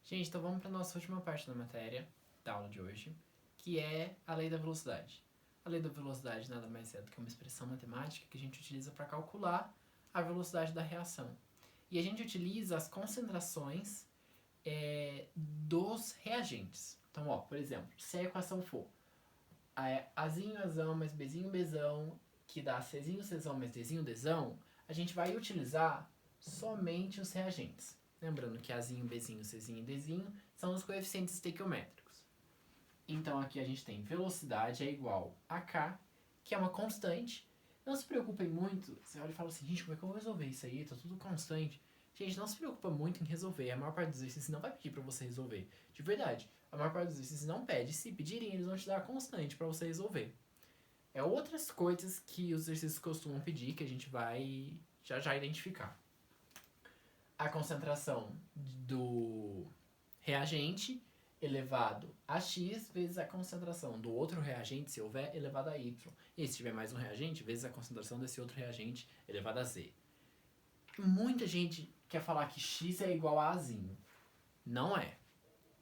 Gente, então vamos para a nossa última parte da matéria da aula de hoje, que é a lei da velocidade. A lei da velocidade nada mais é do que uma expressão matemática que a gente utiliza para calcular a velocidade da reação. E a gente utiliza as concentrações dos reagentes. Então, por exemplo, se a equação for Azinho, Azão mais Bzinho, Bzão, que dá Czinho, Czão mais Dzinho, Dzão, a gente vai utilizar somente os reagentes. Lembrando que Azinho, Bzinho, Czinho e Dzinho são os coeficientes estequiométricos. Então aqui a gente tem velocidade é igual a K, que é uma constante. Não se preocupem muito, você olha e fala assim, gente, como é que eu vou resolver isso aí? Tá tudo constante. Gente, não se preocupa muito em resolver. A maior parte dos exercícios não vai pedir pra você resolver. De verdade, a maior parte dos exercícios não pede. Se pedirem, eles vão te dar a constante pra você resolver. É outras coisas que os exercícios costumam pedir que a gente vai já identificar. A concentração do reagente elevado a x vezes a concentração do outro reagente, se houver, elevado a y. E se tiver mais um reagente, vezes a concentração desse outro reagente elevado a z. Muita gente quer falar que x é igual a azinho. Não é.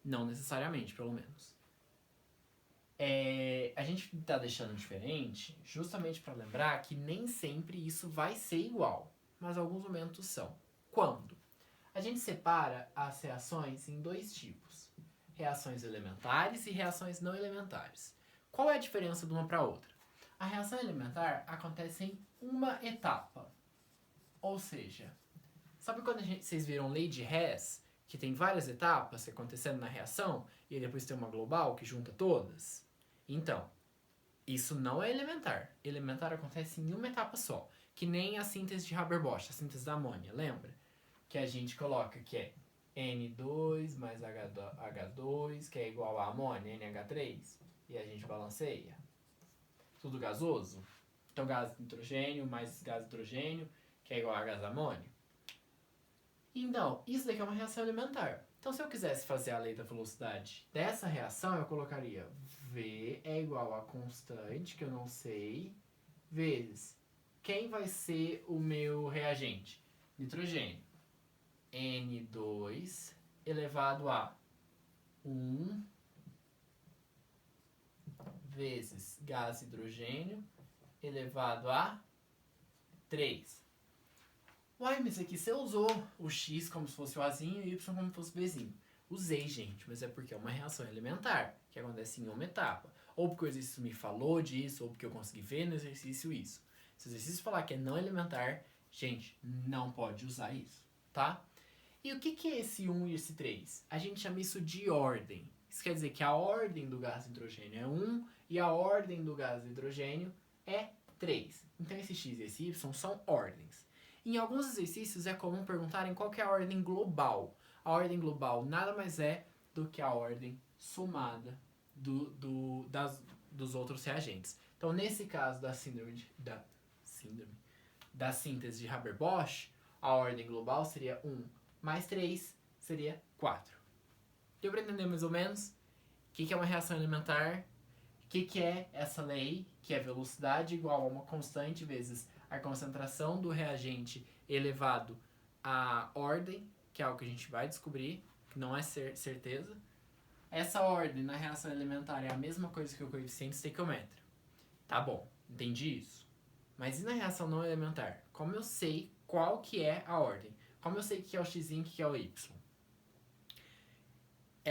Não necessariamente, pelo menos. A gente está deixando diferente justamente para lembrar que nem sempre isso vai ser igual, mas alguns momentos são. Quando? A gente separa as reações em dois tipos: reações elementares e reações não elementares. Qual é a diferença de uma para outra? A reação elementar acontece em uma etapa. Ou seja, sabe quando vocês viram lei de Hess, que tem várias etapas acontecendo na reação e depois tem uma global que junta todas? Então, isso não é elementar. Elementar acontece em uma etapa só, que nem a síntese de Haber-Bosch, a síntese da amônia, lembra? Que a gente coloca que é N2 mais H2, que é igual a amônia, NH3, e a gente balanceia. Tudo gasoso? Então gás de nitrogênio mais gás de hidrogênio, que é igual a gás amônio. Então, isso daqui é uma reação elementar. Então, se eu quisesse fazer a lei da velocidade dessa reação, eu colocaria V é igual a constante, que eu não sei, vezes quem vai ser o meu reagente? Nitrogênio. N2 elevado a 1 vezes gás hidrogênio elevado a 3. Uai, mas aqui você usou o X como se fosse o Azinho e o Y como se fosse o Bzinho. Usei, gente, mas é porque é uma reação elementar, que acontece em uma etapa. Ou porque o exercício me falou disso, ou porque eu consegui ver no exercício isso. Se o exercício falar que é não elementar, gente, não pode usar isso, tá? E o que é esse 1 e esse 3? A gente chama isso de ordem. Isso quer dizer que a ordem do gás hidrogênio é 1 e a ordem do gás hidrogênio é 3. Então esse x e esse y são ordens. Em alguns exercícios é comum perguntarem qual que é a ordem global. A ordem global nada mais é do que a ordem somada dos outros reagentes. Então nesse caso da síntese de Haber-Bosch, a ordem global seria 1 mais 3 seria 4. Deu para entender mais ou menos o que é uma reação elementar? O que é essa lei, que é velocidade igual a uma constante vezes a concentração do reagente elevado à ordem, que é algo que a gente vai descobrir, que não é certeza. Essa ordem na reação elementar é a mesma coisa que o coeficiente estequiométrico. Tá bom, entendi isso. Mas e na reação não elementar? Como eu sei qual que é a ordem? Como eu sei o que é o x e o que é o y?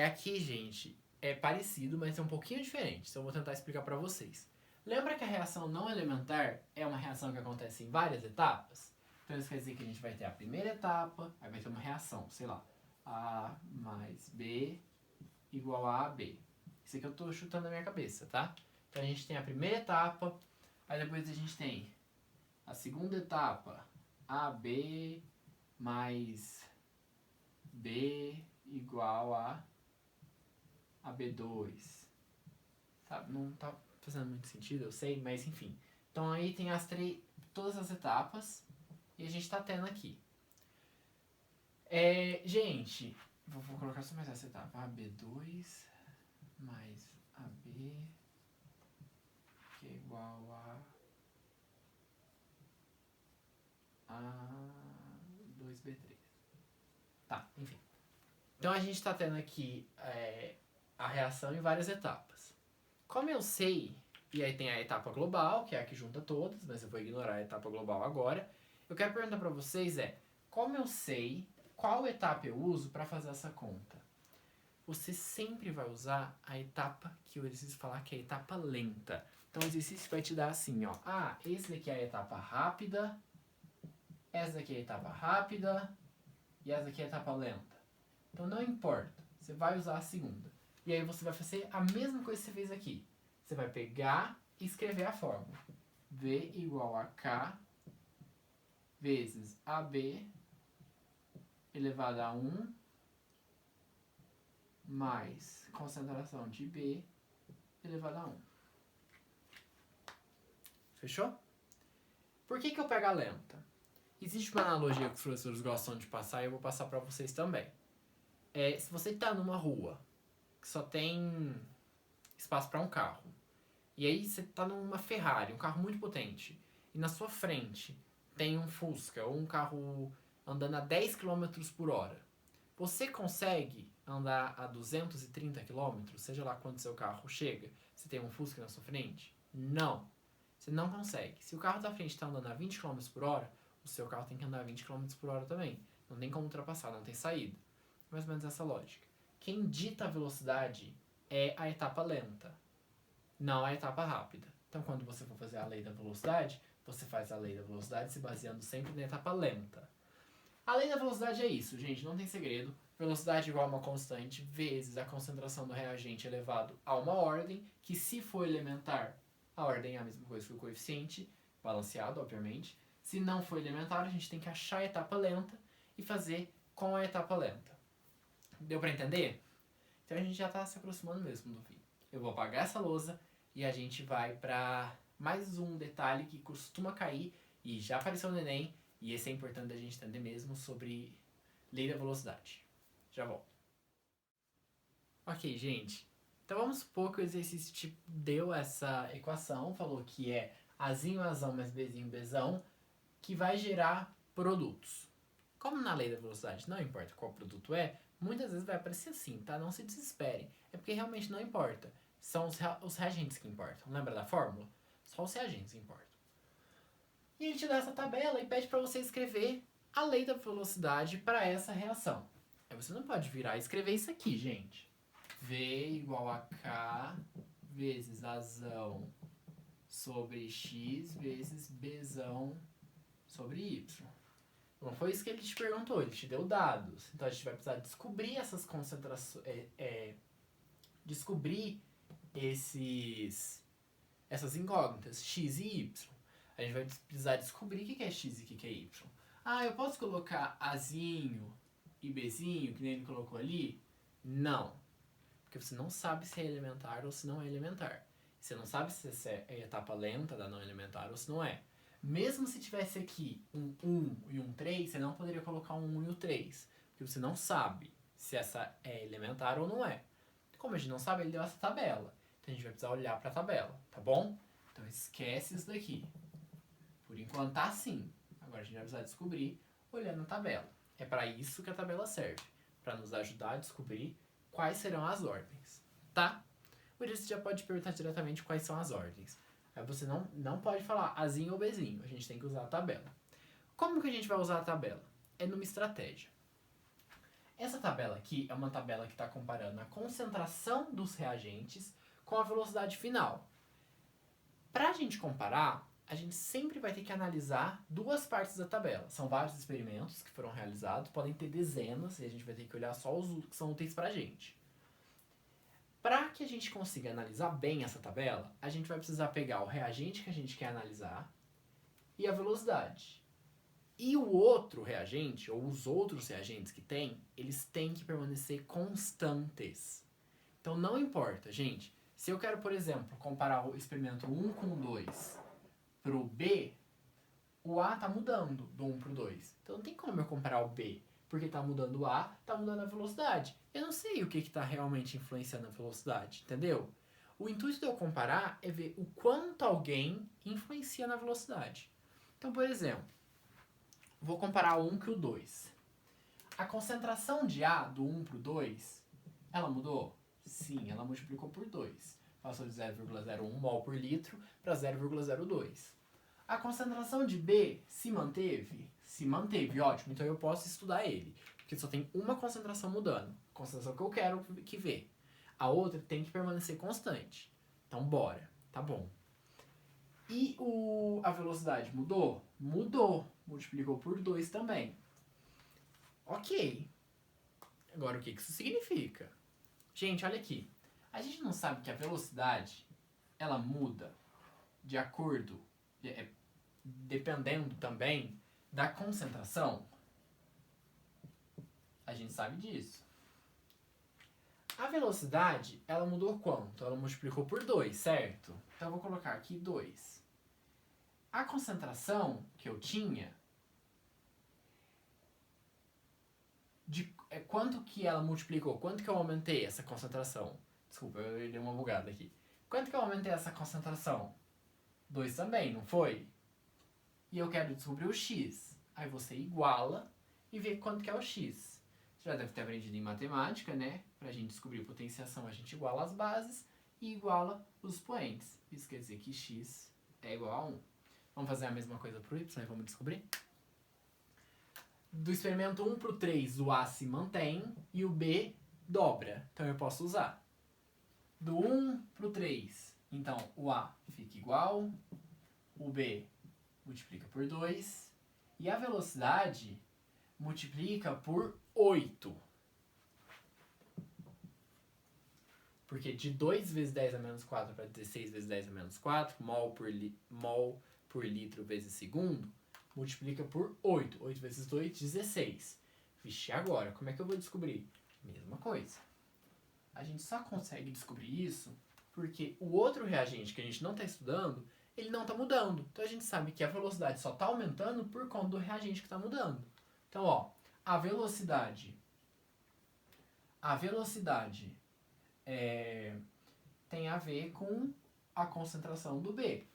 Aqui, gente, é parecido, mas é um pouquinho diferente. Então eu vou tentar explicar para vocês. Lembra que a reação não elementar é uma reação que acontece em várias etapas? Então isso quer dizer que a gente vai ter a primeira etapa, aí vai ter uma reação, sei lá, A mais B igual a AB. Isso aqui eu tô chutando na minha cabeça, tá? Então a gente tem a primeira etapa, aí depois a gente tem a segunda etapa, AB mais B igual a B2. Sabe? Não tá fazendo muito sentido, eu sei, mas enfim. Então aí tem todas as etapas e a gente tá tendo aqui. Gente, vou colocar só mais essa etapa. AB2 mais AB que é igual a 2B3. Tá, enfim. Então a gente está tendo aqui a reação em várias etapas. Como eu sei, e aí tem a etapa global, que é a que junta todas, mas eu vou ignorar a etapa global agora. Eu quero perguntar para vocês como eu sei qual etapa eu uso para fazer essa conta? Você sempre vai usar a etapa que o exercício falar que é a etapa lenta. Então o exercício vai te dar assim, ó. Ah, esse daqui é a etapa rápida, essa daqui é a etapa rápida e essa daqui é a etapa lenta. Então não importa, você vai usar a segunda. E aí você vai fazer a mesma coisa que você fez aqui. Você vai pegar e escrever a fórmula. V igual a K vezes AB elevado a 1 mais concentração de B elevado a 1. Fechou? Por que eu pego a lenta? Existe uma analogia que os professores gostam de passar e eu vou passar para vocês também. Se você está numa rua que só tem espaço para um carro, e aí você está numa Ferrari, um carro muito potente, e na sua frente tem um Fusca ou um carro andando a 10 km por hora, você consegue andar a 230 km, seja lá quanto seu carro chega, você tem um Fusca na sua frente? Não. Você não consegue. Se o carro da frente está andando a 20 km por hora, o seu carro tem que andar a 20 km por hora também. Não tem como ultrapassar, não tem saída. Mais ou menos essa lógica. Quem dita a velocidade é a etapa lenta, não a etapa rápida. Então, quando você for fazer a lei da velocidade, você faz a lei da velocidade se baseando sempre na etapa lenta. A lei da velocidade é isso, gente, não tem segredo. Velocidade igual a uma constante vezes a concentração do reagente elevado a uma ordem, que se for elementar, a ordem é a mesma coisa que o coeficiente, balanceado, obviamente. Se não for elementar, a gente tem que achar a etapa lenta e fazer com a etapa lenta. Deu pra entender? Então a gente já tá se aproximando mesmo do fim. Eu vou apagar essa lousa e a gente vai pra mais um detalhe que costuma cair e já apareceu no Enem, e esse é importante da gente entender mesmo, sobre lei da velocidade. Já volto. Ok, gente. Então vamos supor que o exercício te deu essa equação, falou que é Azinho, Azão mais Bzinho, Bzão, que vai gerar produtos. Como na lei da velocidade não importa qual produto é, muitas vezes vai aparecer assim, tá? Não se desesperem. É porque realmente não importa. São os reagentes que importam. Lembra da fórmula? Só os reagentes importam. E ele te dá essa tabela e pede para você escrever a lei da velocidade para essa reação. Aí você não pode virar e escrever isso aqui, gente. V igual a K vezes Azão sobre X vezes Bzão sobre Y. Não foi isso que ele te perguntou, ele te deu dados. Então a gente vai precisar descobrir essas concentrações, descobrir essas incógnitas, X e Y. A gente vai precisar descobrir o que é X e o que é Y. Ah, eu posso colocar Azinho e Bzinho, que nem ele colocou ali? Não. Porque você não sabe se é elementar ou se não é elementar. Você não sabe se essa é a etapa lenta da não elementar ou se não é. Mesmo se tivesse aqui um 1 e um 3, você não poderia colocar um 1 e o 3. Porque você não sabe se essa é elementar ou não é. Como a gente não sabe, ele deu essa tabela. Então a gente vai precisar olhar para a tabela, tá bom? Então esquece isso daqui. Por enquanto tá assim. Agora a gente vai precisar descobrir olhando a tabela. É para isso que a tabela serve. Para nos ajudar a descobrir quais serão as ordens, tá? Por isso você já pode perguntar diretamente quais são as ordens. Aí você não pode falar Azinho ou Bzinho. A gente tem que usar a tabela. Como que a gente vai usar a tabela? É numa estratégia. Essa tabela aqui é uma tabela que está comparando a concentração dos reagentes com a velocidade final. Para a gente comparar, a gente sempre vai ter que analisar duas partes da tabela. São vários experimentos que foram realizados, podem ter dezenas, e a gente vai ter que olhar só os que são úteis para a gente. Para que a gente consiga analisar bem essa tabela, a gente vai precisar pegar o reagente que a gente quer analisar e a velocidade. E o outro reagente, ou os outros reagentes que tem, eles têm que permanecer constantes. Então não importa, gente. Se eu quero, por exemplo, comparar o experimento 1 com o 2 para o B, o A está mudando do 1 para o 2. Então não tem como eu comparar o B, porque está mudando o A, está mudando a velocidade. Eu não sei o que está realmente influenciando a velocidade, entendeu? O intuito de eu comparar é ver o quanto alguém influencia na velocidade. Então, por exemplo, vou comparar o 1 com o 2. A concentração de A do 1 pro 2, ela mudou? Sim, ela multiplicou por 2. Passou de 0,01 mol por litro para 0,02. A concentração de B se manteve? Se manteve, ótimo. Então eu posso estudar ele. Porque só tem uma concentração mudando. A concentração que eu quero que ver. A outra tem que permanecer constante. Então bora. Tá bom. E a velocidade mudou? Mudou. Multiplicou por 2 também. Ok. Agora o que isso significa? Gente, olha aqui. A gente não sabe que a velocidade, ela muda de acordo, dependendo também da concentração. A gente sabe disso. A velocidade, ela mudou quanto? Ela multiplicou por 2, certo? Então eu vou colocar aqui 2. A concentração que eu tinha, quanto que ela multiplicou? Quanto que eu aumentei essa concentração? Desculpa, eu dei uma bugada aqui. Quanto que eu aumentei essa concentração? 2 também, não foi? E eu quero descobrir o x. Aí você iguala e vê quanto que é o x. Você já deve ter aprendido em matemática, né? Pra gente descobrir potenciação, a gente iguala as bases e iguala os expoentes. Isso quer dizer que x é igual a 1. Vamos fazer a mesma coisa pro y e vamos descobrir? Do experimento 1 pro 3, o A se mantém e o B dobra. Então eu posso usar. Do 1 pro 3, então o A fica igual, o B multiplica por 2 e a velocidade multiplica por 8. Porque de 2 vezes 10 a menos 4 para 16 vezes 10 a menos 4, mol por litro vezes segundo, multiplica por 8. 8 vezes 2, 16. Vixe, agora, como é que eu vou descobrir? Mesma coisa. A gente só consegue descobrir isso porque o outro reagente que a gente não está estudando, ele não está mudando. Então a gente sabe que a velocidade só está aumentando por conta do reagente que está mudando. Então, ó, a velocidade tem a ver com a concentração do B.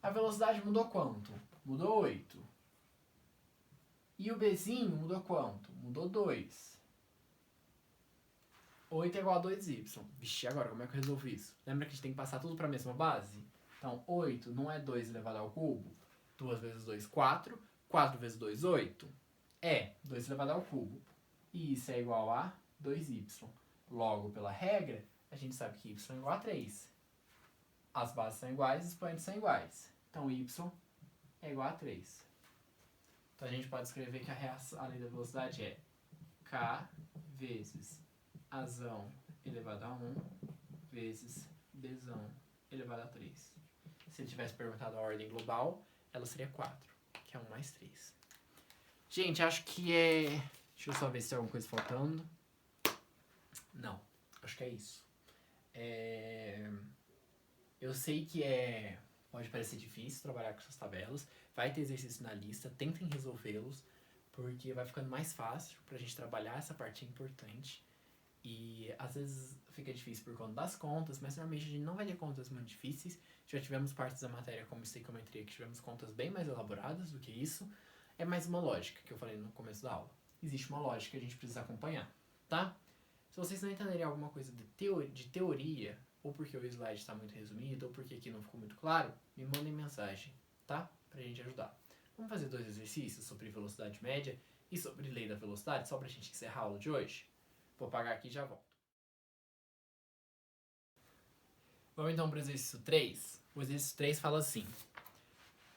A velocidade mudou quanto? Mudou 8. E o Bzinho mudou quanto? Mudou 2. 8 é igual a 2y. Vixe, agora como é que eu resolvo isso? Lembra que a gente tem que passar tudo para a mesma base? Então, 8 não é 2 elevado ao cubo? 2 vezes 2, 4. 4 vezes 2, 8. É 2 elevado ao cubo. E isso é igual a 2y. Logo, pela regra, a gente sabe que y é igual a 3. As bases são iguais, os expoentes são iguais. Então, y é igual a 3. Então, a gente pode escrever que a lei da velocidade é k vezes azão elevado a 1 vezes bzão elevado a 3. Se ele tivesse perguntado a ordem global, ela seria 4, que é 1 mais 3. Gente, acho que é... Deixa eu só ver se tem alguma coisa faltando. Não, acho que é isso. Eu sei que pode parecer difícil trabalhar com essas tabelas. Vai ter exercício na lista, tentem resolvê-los, porque vai ficando mais fácil pra gente trabalhar essa parte importante. E às vezes fica difícil por conta das contas, mas normalmente a gente não vai ter contas muito difíceis. Já tivemos partes da matéria como estequiometria que tivemos contas bem mais elaboradas do que isso. É mais uma lógica que eu falei no começo da aula. Existe uma lógica que a gente precisa acompanhar, tá? Se vocês não entenderem alguma coisa de teoria, ou porque o slide está muito resumido, ou porque aqui não ficou muito claro, me mandem mensagem, tá? Pra gente ajudar. Vamos fazer 2 exercícios sobre velocidade média e sobre lei da velocidade, só pra gente encerrar a aula de hoje. Vou apagar aqui e já volto. Vamos então para o exercício 3. O exercício 3 fala assim: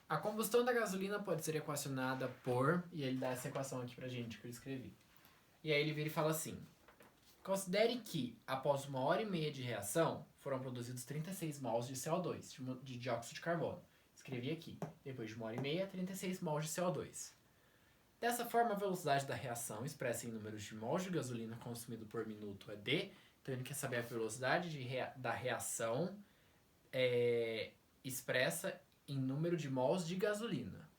a combustão da gasolina pode ser equacionada por... E ele dá essa equação aqui pra gente que eu escrevi. E aí ele vira e fala assim: considere que, após 1h30 de reação, foram produzidos 36 mols de CO2, de dióxido de carbono. Escrevi aqui. Depois de 1h30, 36 mols de CO2. Dessa forma, a velocidade da reação, expressa em números de mols de gasolina consumido por minuto, é D. Então ele quer saber a velocidade da reação expressa em número de mols de gasolina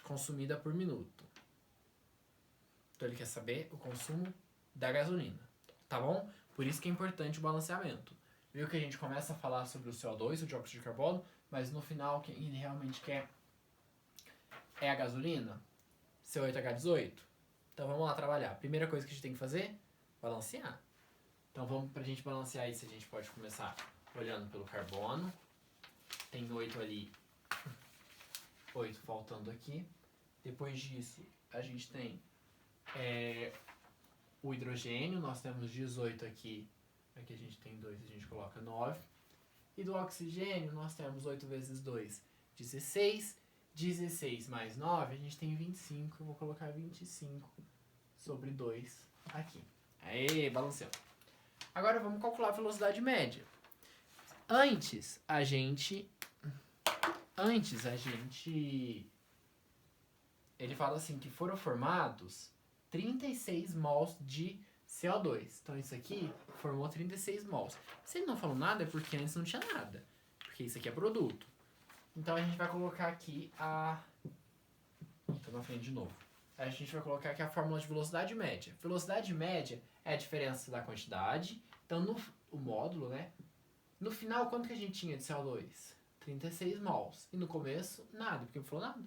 consumida por minuto. Então ele quer saber o consumo da gasolina, tá bom? Por isso que é importante o balanceamento. Viu que a gente começa a falar sobre o CO2, o dióxido de carbono, mas no final quem ele realmente quer é a gasolina? C8H18. Então vamos lá trabalhar. Primeira coisa que a gente tem que fazer, balancear. Então pra gente balancear isso, a gente pode começar olhando pelo carbono. Tem 8 ali, 8 faltando aqui. Depois disso, a gente tem o hidrogênio, nós temos 18 aqui. Aqui a gente tem 2, a gente coloca 9. E do oxigênio, nós temos 8 vezes 2, 16. 16 mais 9, a gente tem 25. Eu vou colocar 25 sobre 2 aqui. Aê, balanceou. Agora vamos calcular a velocidade média. Antes a gente... Ele fala assim que foram formados 36 mols de CO2. Então isso aqui formou 36 mols. Se ele não falou nada é porque antes não tinha nada. Porque isso aqui é produto. Então a gente vai colocar aqui a... Tô na frente de novo. A gente vai colocar aqui a fórmula de velocidade média. Velocidade média é a diferença da quantidade. Então o módulo, né? No final, quanto que a gente tinha de CO2? 36 mols. E no começo, nada, porque não falou nada.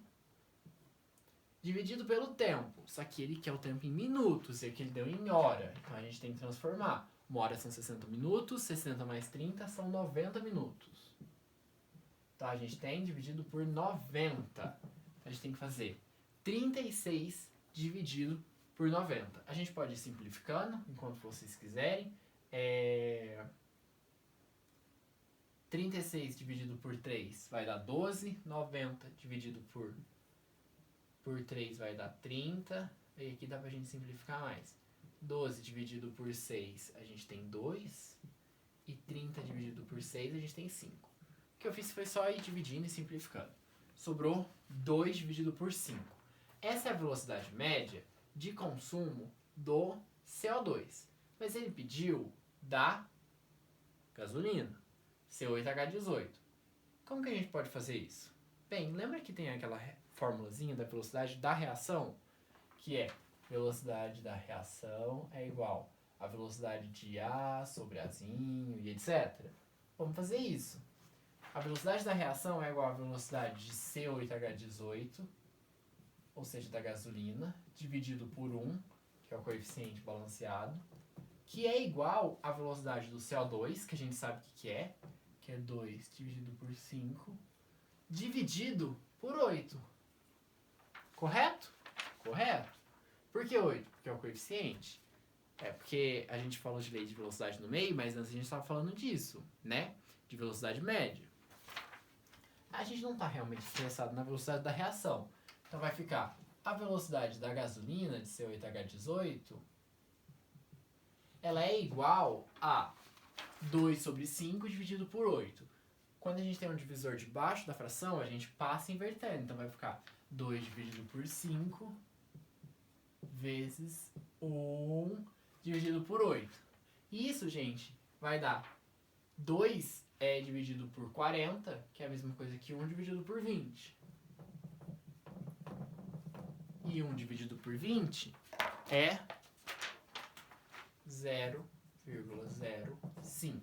Dividido pelo tempo. Só que ele quer o tempo em minutos, e aqui ele deu em hora. Então a gente tem que transformar. Uma hora são 60 minutos, 60 mais 30 são 90 minutos. Então a gente tem dividido por 90. A gente tem que fazer 36 dividido por 90. A gente pode ir simplificando, enquanto vocês quiserem. 36 dividido por 3 vai dar 12. 90 dividido por 3 vai dar 30. E aqui dá pra gente simplificar mais. 12 dividido por 6 a gente tem 2. E 30 dividido por 6 a gente tem 5. O que eu fiz foi só ir dividindo e simplificando. Sobrou 2 dividido por 5. Essa é a velocidade média de consumo do CO2. Mas ele pediu da gasolina, C8H18. Como que a gente pode fazer isso? Bem, lembra que tem aquela formulazinha da velocidade da reação? Que é velocidade da reação é igual a velocidade de A sobre Azinho e etc. Vamos fazer isso. A velocidade da reação é igual à velocidade de C8H18, ou seja, da gasolina, dividido por 1, que é o coeficiente balanceado, que é igual à velocidade do CO2, que a gente sabe que é 2 dividido por 5, dividido por 8. Correto? Correto. Por que 8? Porque é o coeficiente. Porque a gente falou de lei de velocidade no meio, mas antes a gente estava falando disso, né? De velocidade média. A gente não está realmente interessado na velocidade da reação. Então vai ficar a velocidade da gasolina de C8H18, ela é igual a 2 sobre 5 dividido por 8. Quando a gente tem um divisor debaixo da fração, a gente passa invertendo. Então vai ficar 2 dividido por 5 vezes 1 dividido por 8. E isso, gente, vai dar 2 dividido por 40, que é a mesma coisa que 1 dividido por 20. E 1 dividido por 20 é 0,05.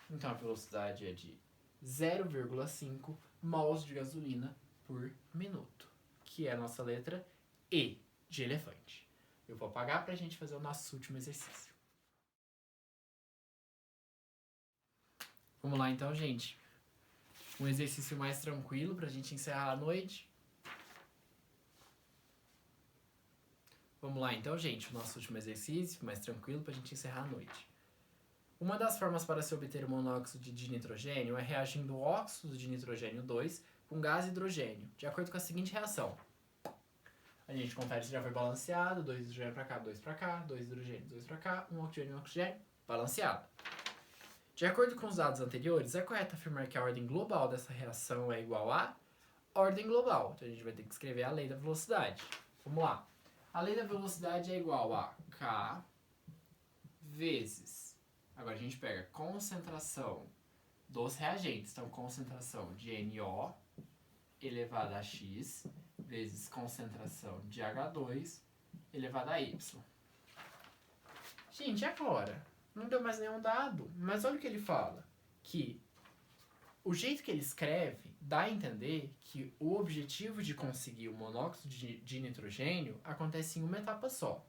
Então a velocidade é de 0,5 mols de gasolina por minuto, que é a nossa letra E de elefante. Eu vou apagar para a gente fazer o nosso último exercício. Vamos lá então, gente. Um exercício mais tranquilo para a gente encerrar a noite. Vamos lá então, gente. O nosso último exercício mais tranquilo para a gente encerrar a noite. Uma das formas para se obter o monóxido de nitrogênio é reagindo o óxido de nitrogênio 2 com gás hidrogênio, de acordo com a seguinte reação. A gente confere se já foi balanceado, 2 hidrogênio para cá, 2 para cá, 2 hidrogênio, 2 para cá, 1 oxigênio, 1 oxigênio, balanceado. De acordo com os dados anteriores, é correto afirmar que a ordem global dessa reação é igual a ordem global. Então a gente vai ter que escrever a lei da velocidade. Vamos lá. A lei da velocidade é igual a K vezes... Agora a gente pega concentração dos reagentes. Então, concentração de NO elevada a X vezes concentração de H2 elevada a Y. Gente, agora? Não deu mais nenhum dado. Mas olha o que ele fala. Que O jeito que ele escreve dá a entender que o objetivo de conseguir o monóxido de nitrogênio acontece em uma etapa só.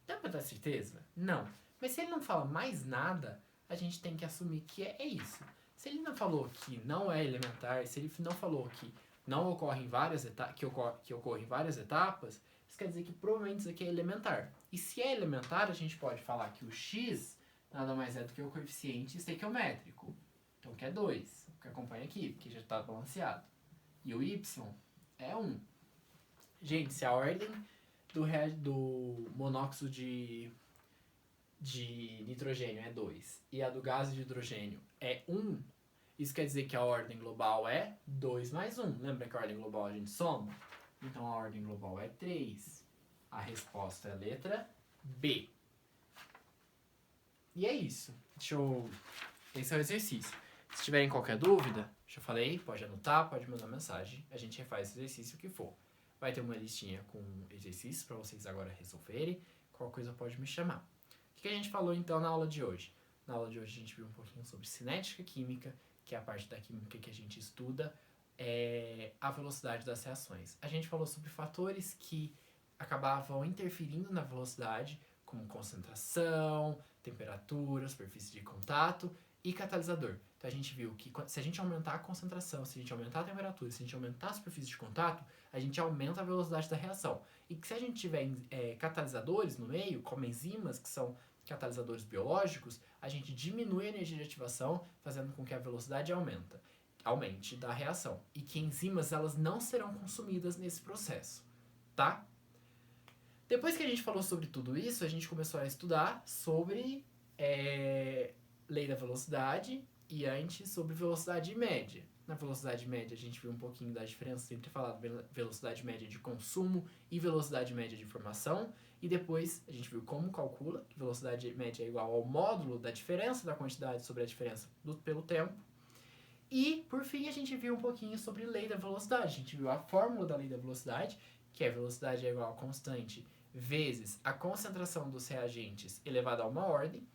Dá pra ter certeza? Não. Mas se ele não fala mais nada, a gente tem que assumir que é isso. Se ele não falou que não é elementar, se ele não falou que não ocorre em várias etapas, que ocorre em várias etapas, isso quer dizer que provavelmente isso aqui é elementar. E se é elementar, a gente pode falar que o x nada mais é do que o coeficiente estequiométrico. Então, que é 2, que acompanha aqui, porque já está balanceado. E o y é 1. Gente, se a ordem do monóxido de nitrogênio é 2 e a do gás de hidrogênio é 1, isso quer dizer que a ordem global é 2 mais 1. Lembra que a ordem global a gente soma? Então a ordem global é 3. A resposta é a letra B. E é isso. Esse é o exercício. Se tiverem qualquer dúvida, já falei, pode anotar, pode mandar mensagem. A gente refaz esse exercício que for. Vai ter uma listinha com exercícios para vocês agora resolverem. Qualquer coisa pode me chamar. O que a gente falou então na aula de hoje? Na aula de hoje a gente viu um pouquinho sobre cinética química, que é a parte da química que a gente estuda, a velocidade das reações. A gente falou sobre fatores que acabavam interferindo na velocidade, como concentração, temperatura, superfície de contato e catalisador. Então a gente viu que se a gente aumentar a concentração, se a gente aumentar a temperatura, se a gente aumentar a superfície de contato, a gente aumenta a velocidade da reação. E que se a gente tiver catalisadores no meio, como enzimas, que são catalisadores biológicos, a gente diminui a energia de ativação, fazendo com que a velocidade aumente da reação. E que enzimas elas não serão consumidas nesse processo, tá? Depois que a gente falou sobre tudo isso, a gente começou a estudar sobre lei da velocidade e antes sobre velocidade média. Na velocidade média a gente viu um pouquinho da diferença entre falar velocidade média de consumo e velocidade média de informação. E depois a gente viu como calcula, que velocidade média é igual ao módulo da diferença da quantidade sobre a diferença pelo tempo. E, por fim, a gente viu um pouquinho sobre lei da velocidade. A gente viu a fórmula da lei da velocidade, que é velocidade é igual a constante vezes a concentração dos reagentes elevada a uma ordem,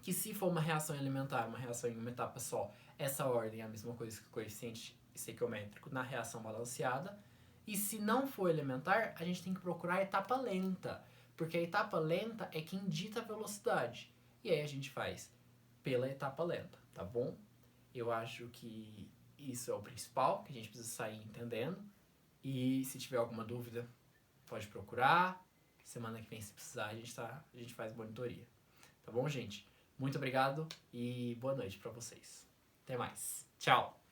que se for uma reação elementar, uma reação em uma etapa só, essa ordem é a mesma coisa que o coeficiente estequiométrico na reação balanceada. E se não for elementar, a gente tem que procurar a etapa lenta, porque a etapa lenta é quem dita a velocidade. E aí a gente faz pela etapa lenta, tá bom? Eu acho que isso é o principal, que a gente precisa sair entendendo. E se tiver alguma dúvida, pode procurar. Semana que vem, se precisar, a gente faz monitoria. Tá bom, gente? Muito obrigado e boa noite pra vocês. Até mais. Tchau!